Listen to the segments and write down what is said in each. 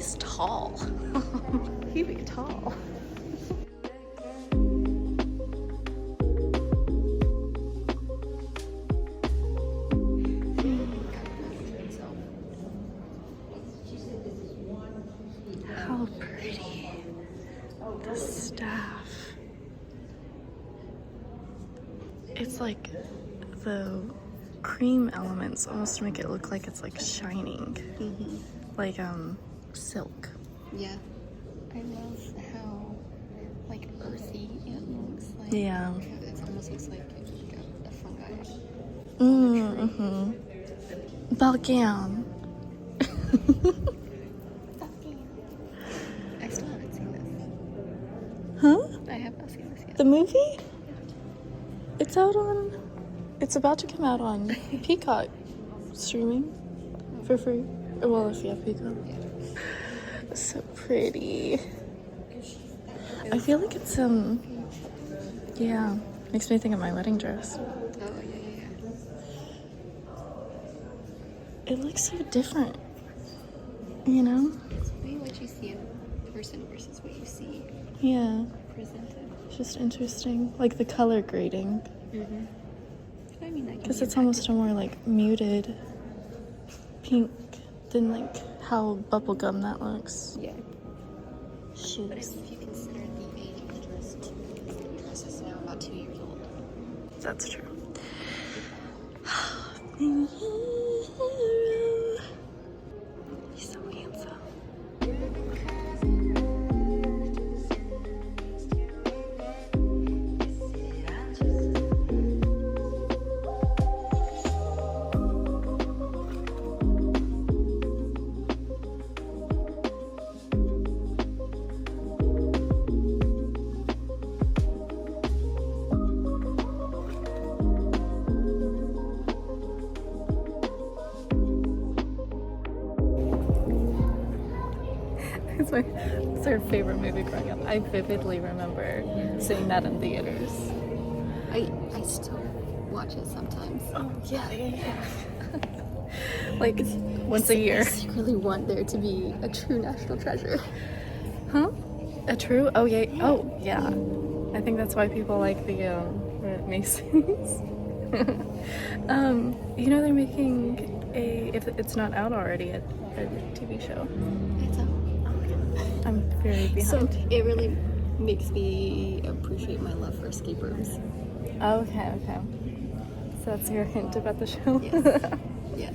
he's tall. He be tall. How pretty. The staff. It's like the cream elements almost make it look like it's like shining. Like silk. Yeah. I love how like earthy it looks. Like, Yeah. It almost looks like a fungi. Balkan. I still haven't seen this. Huh? I have not seen this yet. The movie? It's out on. It's about to come out on Peacock streaming for free. Well, if you have Peacock. So pretty. I feel like it's yeah, makes me think of my wedding dress. Oh yeah. It looks so different, you know? It's maybe what you see in person versus what you see Yeah, presented. just interesting. Like the color grading, I mean, that because it's almost a more like muted pink than like how bubblegum that looks. yeah. But Shoes. if you consider the age of the dress, the dress is now about 2 years old. That's true. He's so handsome. It's our favorite movie growing up. I vividly remember seeing that in theaters. I still watch it sometimes. Oh, yeah. Like, once a year. I secretly want there to be a true national treasure. Huh? A true? Oh, yeah. Oh, yeah. I think that's why people like the Masons. You know they're making if it's not out already, a TV show. It's out. I'm very behind. So it really makes me appreciate my love for escape rooms. Okay. So that's your hint about the show? Yes. Yeah.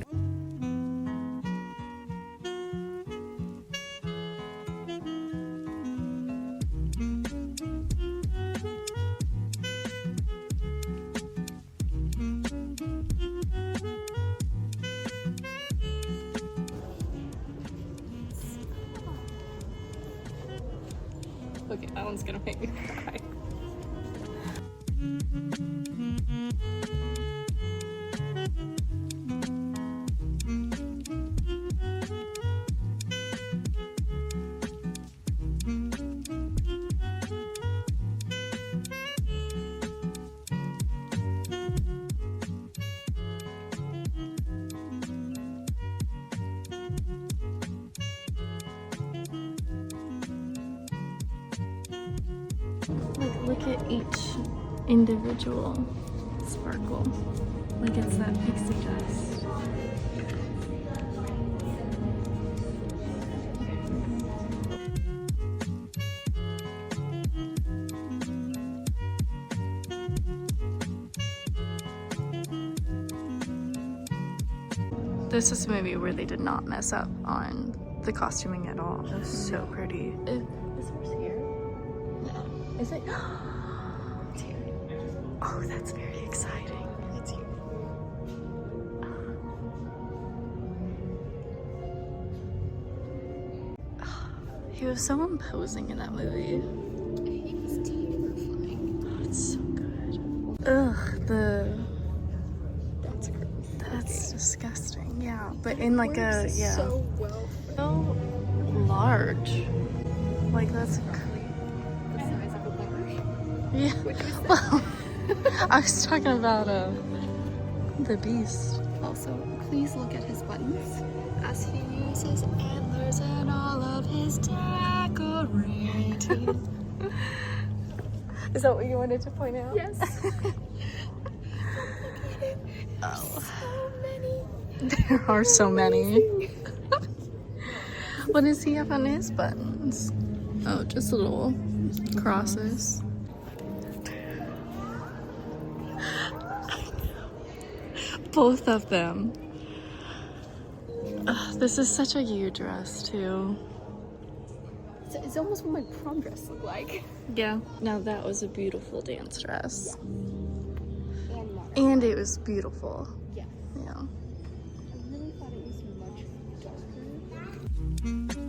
Okay, that one's gonna make me cry. Like, look at each individual sparkle. Like it's that pixie dust. This is a movie where they did not mess up on the costuming at all. It was so pretty. Is hers here? No. Is it? It's here. Oh, that's very exciting. It's here. He was so imposing in that movie. He was terrifying. Oh, it's so good. Ugh, That's gross. that's disgusting. Yeah, but in like a, yeah. So well. So large. Like that's, The size of a bar. yeah. What you said. Well, I was talking about the beast. Also, please look at his buttons. as he uses antlers and all of his decorating. Is that what you wanted to point out? Yes. Oh. So many. There are so many. What does he have on his buttons? Oh, just little crosses. Both of them. Ugh, this is such a you dress too. It's almost what my prom dress looked like. Yeah. Now that was a beautiful dance dress. And modern. And it was beautiful. Yeah. Yeah. I really thought it was much darker.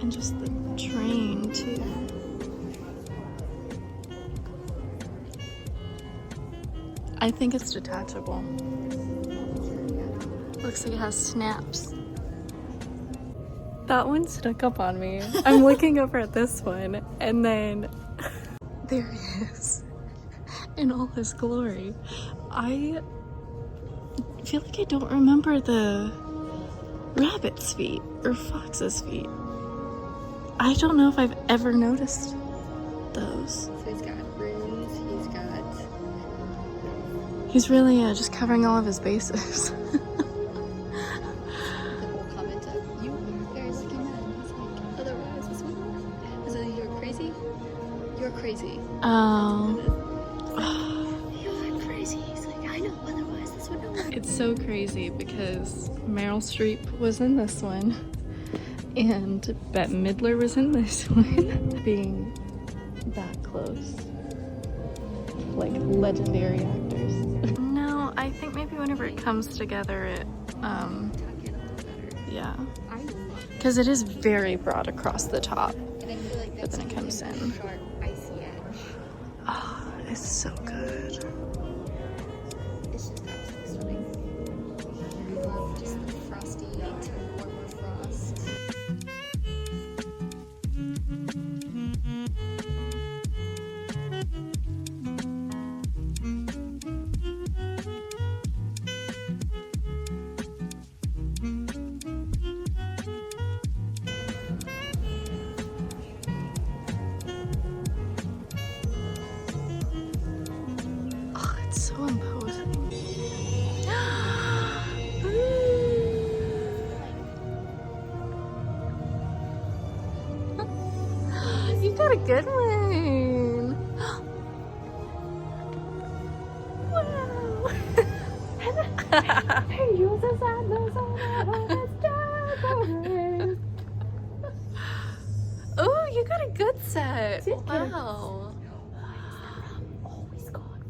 And just the train too. I think it's detachable. Looks like it has snaps. That one snuck up on me. I'm looking over at this one, and then there he is in all his glory. I feel like I don't remember the rabbit's feet or fox's feet. I don't know if I've ever noticed those. So he's got runes, he's got... He's really just covering all of his bases. the whole comment of, you are very lucky man. He's like, otherwise this would... Is it, you're crazy? You're crazy. Oh. You're crazy. He's like, I know, otherwise this would not work. It's so crazy because Meryl Streep was in this one. And Bette Midler was in this one. Being that close. Like legendary actors. No, I think maybe whenever it comes together it, Tuck in a little better. yeah. I love it. Because it is very broad across the top. And I feel like But that's then it comes really in. sharp, icy edge. Oh, it's so good. It's just absolutely stunning. I love just the frosty to warmer frost. Oh, it's so imposing. You got a good one. Wow. He uses antlers on his decorating. Oh, you got a good set. Did get a good Wow. Always gone.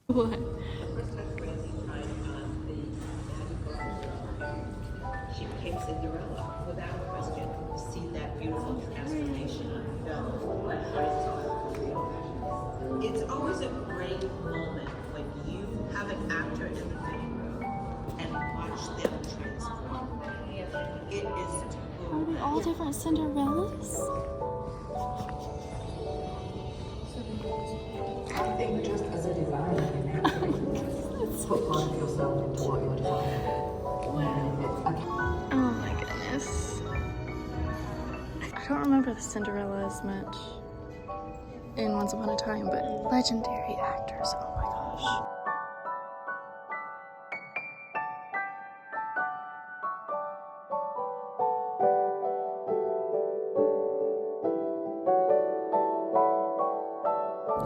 What? She became Cinderella without question. See that beautiful transformation. It's always a great moment when you have an actor in the fitting room and watch them transform. It is Are they all different Cinderellas? I think just as a designer and actor, put part of yourself into what you're designing. When it's Oh my goodness. I don't remember the Cinderella as much in Once Upon a Time, but legendary actors, oh my gosh.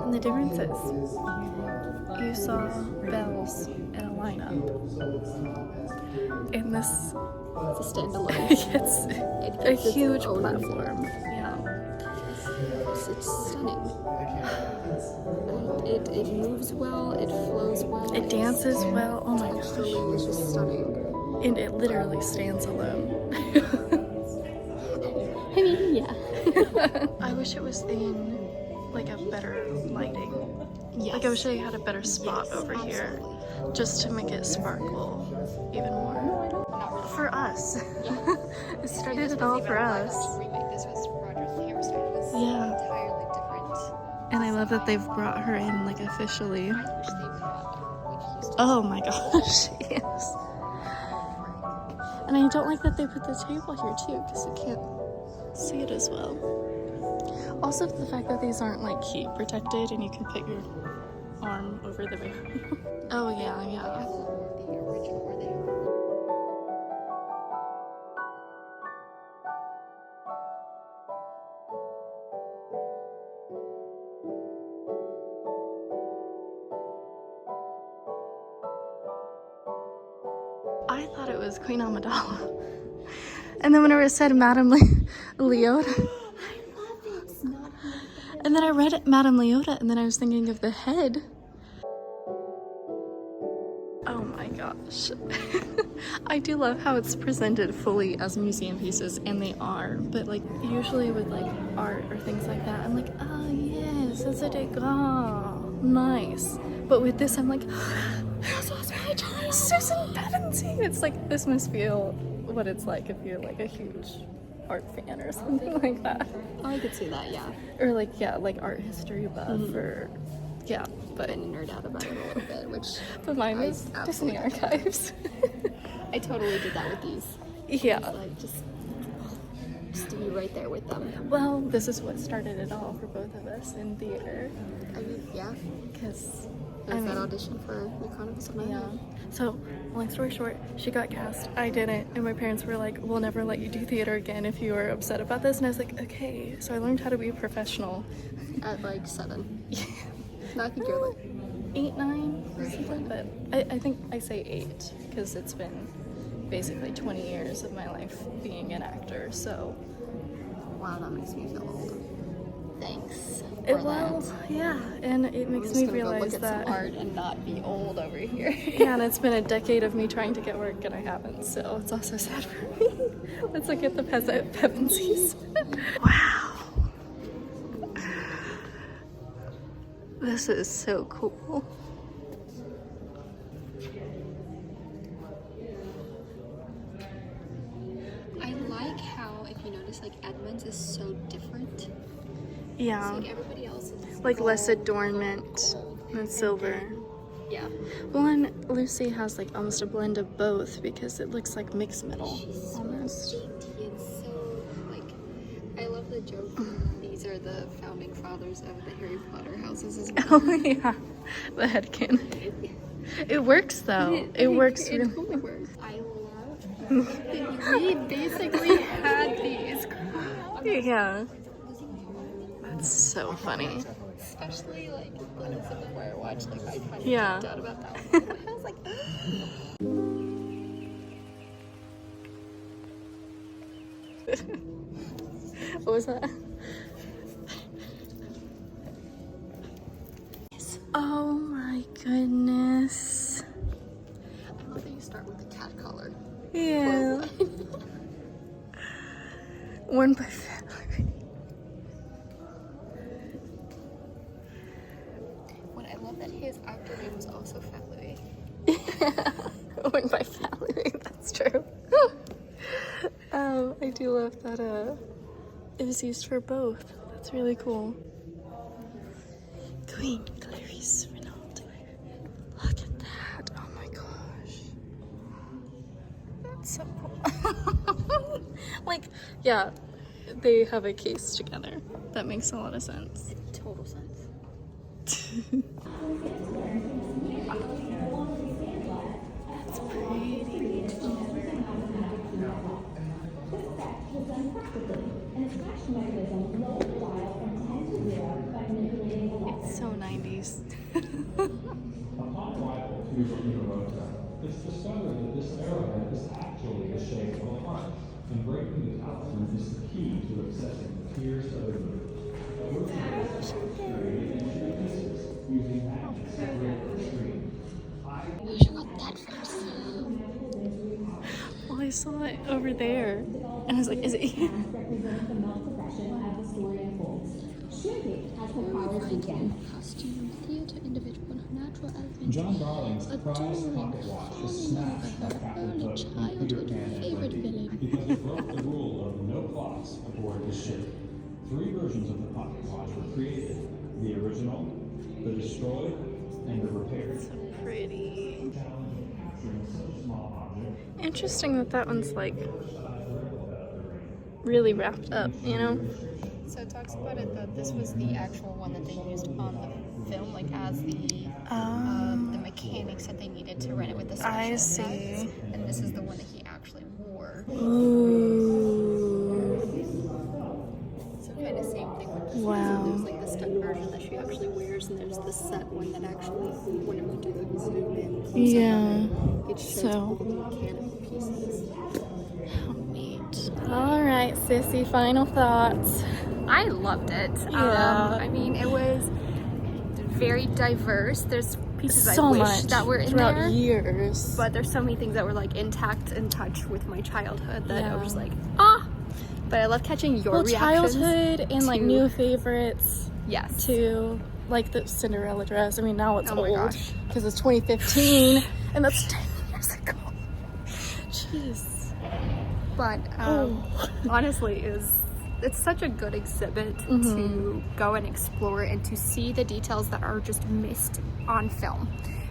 And the difference is, you saw bells in a lineup. In this, It's a standalone. it's a huge platform. Yeah. It's stunning. And it moves well, it flows well. It dances well. Oh my gosh. Texturally, it's just stunning. and it literally stands alone. I mean, yeah. I wish it was in like a better lighting. Yes. Like I wish they had a better spot over here just to make it sparkle even more. For us. Yeah. It started it all for us. Remake. This was Roger's hairstyle. It was Yeah. entirely different. And I love that they've brought her in like officially. I wish they brought Whitney Houston. Oh my gosh, yes. And I don't like that they put the table here too because you can't see it as well. Also the fact that these aren't like heat protected and you can put your arm over the barrel. Oh yeah, I yeah. have the original where they I thought it was Queen Amidala. And then whenever it said Madame Leota, and then I read it, Madame Leota, and then I was thinking of the head. Oh my gosh. I do love how it's presented fully as museum pieces, and they are, but like usually with like art or things like that, I'm like, oh yes, it's a dégât. Nice. But with this, I'm like, Susan Pevensey. It's like, this must feel what it's like if you're like a huge art fan or something like that. Oh, I could see that, yeah. Or like, yeah, like art history buff or, yeah, but. And nerd out about it a little bit, which But mine I is Disney absolutely- Archives. I totally did that with these. Yeah. Like, just to be right there with them. Well, this is what started it all for both of us in theater. I mean, yeah. Because, There's that audition for the Carnival Night. yeah. So, long story short, she got cast, I didn't, and my parents were like, we'll never let you do theater again if you are upset about this. And I was like, okay. So I learned how to be a professional. At like 7. No, I think you're like 8, 9, or something, but I think I say 8 because it's been basically 20 years of my life being an actor, so. wow, that makes me feel old. Thanks. Well, yeah, and it makes me realize look at that. some art and not be old over here. Yeah, and it's been a decade of me trying to get work and I haven't, so it's also sad for me. Let's look at the Pevensies. Wow. This is so cool. I like how, if you notice, like Edmonds is so different. Yeah, Like everybody else is like less gold, adornment gold. than silver. Yeah. Well, and Lucy has like almost a blend of both because it looks like mixed metal She's so almost. dainty and so like. I love the joke. These are the founding fathers of the Harry Potter houses as well. Oh yeah, the headcanon. It works though. It works It really. totally works. I love that we basically had these. Yeah. That's so funny. Especially like when it's in the Fire Watch, like I kind of Yeah. freaked out about that one. I was like, What was that? Oh my goodness. I love that you start with the cat collar. Yeah. Worn by family. When I love that his actor name was also Family. Worn by family. That's true. I do love that it was used for both. That's really cool. Queen Clarice Renaud. Look at that. Oh my gosh. That's so cool. Like, yeah, they have a case together. That makes a lot of sense. Total sense. That's pretty. It's so 90s. Upon arrival to Hirota, it's discovered that this arrowhead is actually the shape of a heart, and breaking the talisman is the key to accessing the fierce of the moon. A version of this is created in 2 pieces using magnets to break the screen. You should got that first. saw it over there. And I was like, is it here? Costume, theatre, individual, and natural element. John Darling's prized Adoring, pocket watch was falling snatched over by her Captain early Hook and Peter childhood Pan and favorite Wendy villain. because it broke the rule of no clocks aboard the ship. 3 versions of the pocket watch were created: the original, the destroyed, and the repaired. Pretty. Challenge of capturing such a small object. Interesting that that one's like really wrapped up, you know? So it talks about it that this was the actual one that they used on the film, like as the mechanics that they needed to run it with the special I effects. see. And this is the one that he actually wore. Ooh. So kind of same thing with this. Wow. So there's like the stunt version that she actually wears, and there's the set one that actually, whenever you do the zoom in, close Yeah. up of it, it shows So. all the mechanical pieces. How neat. All right, Sissy, final thoughts. I loved it. Yeah. I mean, it was very diverse. There's pieces So I wish much that were in throughout there. years. But there's so many things that were like intact and touch with my childhood that I Yeah. was just like, ah. But I love catching your reactions. childhood and like to- new favorites Yes. too, like the Cinderella dress. I mean, now it's Oh my old gosh. because it's 2015, and that's 10 years ago. Jeez. But honestly, it's such a good exhibit to go and explore and to see the details that are just missed on film,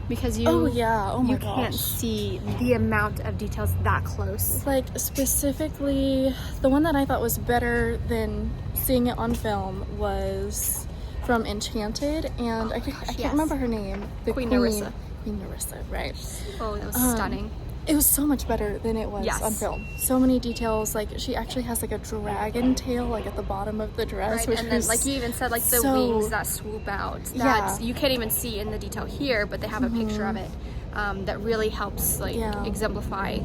because you Oh yeah. Oh my you gosh. can't see the amount of details that close. Like specifically, the one that I thought was better than seeing it on film was from Enchanted, and I can't yes. remember her name. The Queen Nerissa. Queen Nerissa, right? Oh, that was stunning. It was so much better than it was Yes. on film. So many details. Like she actually has like a dragon tail, like at the bottom of the dress, Right, which and then was like you even said, like the so- wings that swoop out that Yeah. you can't even see in the detail here, but they have a picture of it that really helps like Yeah. exemplify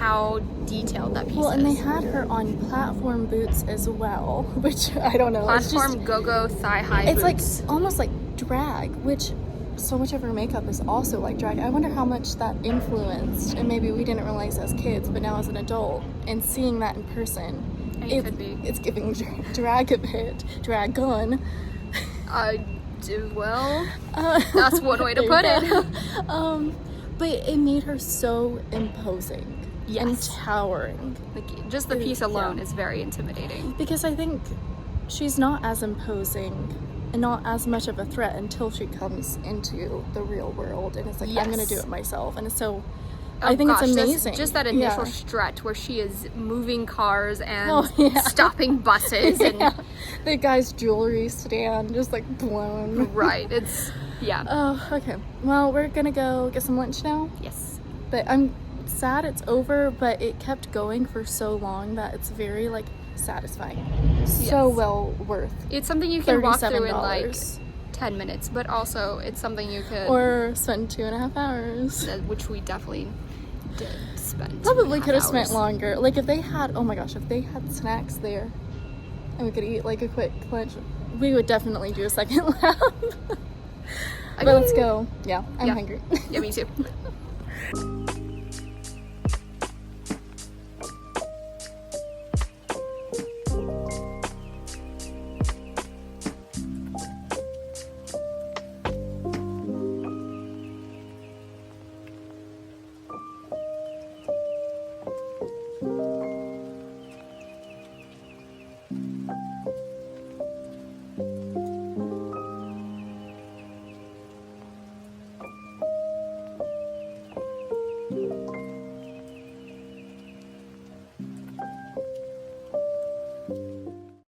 how detailed that piece Well, and is. they had her on platform boots as well, which I don't know. It's Platform just, go-go thigh-high it's boots. like almost like drag, which so much of her makeup is also like drag. I wonder how much that influenced, and maybe we didn't realize as kids, but now as an adult, and seeing that in person, It could be. It's giving drag a bit, dragon. Well, that's one way to There put you it. go. But it made her so imposing and Yes. towering. Like just the piece alone Yeah. is very intimidating. Because I think she's not as imposing and not as much of a threat until she comes into the real world and it's like, I'm gonna Yes. do it myself. And so Oh, I think gosh, it's that's amazing. just that initial Yeah. stretch where she is moving cars and Oh, yeah. stopping buses and Yeah. The guy's jewelry stand just like blown. right. It's yeah. Oh, okay. Well, we're gonna go get some lunch now. Yes. But I'm sad it's over, but it kept going for so long that it's very like satisfying. So Yes. well worth It's something you can walk through in like $37. 10 minutes, but also it's something you could Or spend 2.5 hours. which we definitely did spend. Probably 2.5 could have spent hours. longer. Like if they had, oh my gosh, if they had snacks there and we could eat like a quick lunch, we would definitely do a second lap. But let's go. Yeah, I'm Yeah. hungry. Yeah, me too.